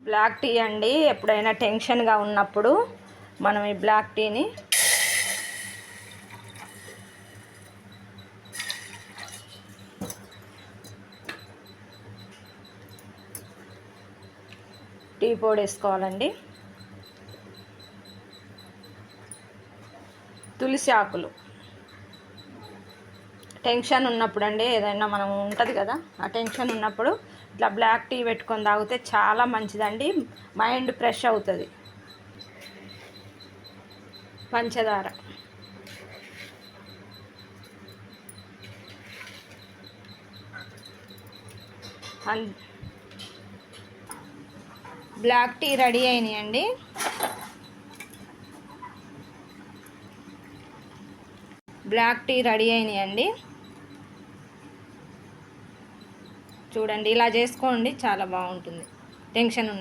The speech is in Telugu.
బ్లాక్ టీ అండి. ఎప్పుడైనా టెన్షన్గా ఉన్నప్పుడు మనం ఈ బ్లాక్ టీని టీ పొడి వేసుకోవాలండి. తులసి ఆకులు టెన్షన్ ఉన్నప్పుడు అండి, ఏదైనా మనం ఉంటుంది కదా, ఆ టెన్షన్ ఉన్నప్పుడు ఇట్లా బ్లాక్ టీ పెట్టుకొని తాగితే చాలా మంచిదండి. మైండ్ ఫ్రెష్ అవుతుంది. పంచదార బ్లాక్ టీ రెడీ అయినాయండి. బ్లాక్ టీ రెడీ అయినాయండి. చూడండి, ఇలా చేసుకోండి, చాలా బాగుంటుంది టెన్షన్ ఉన్నప్పుడు.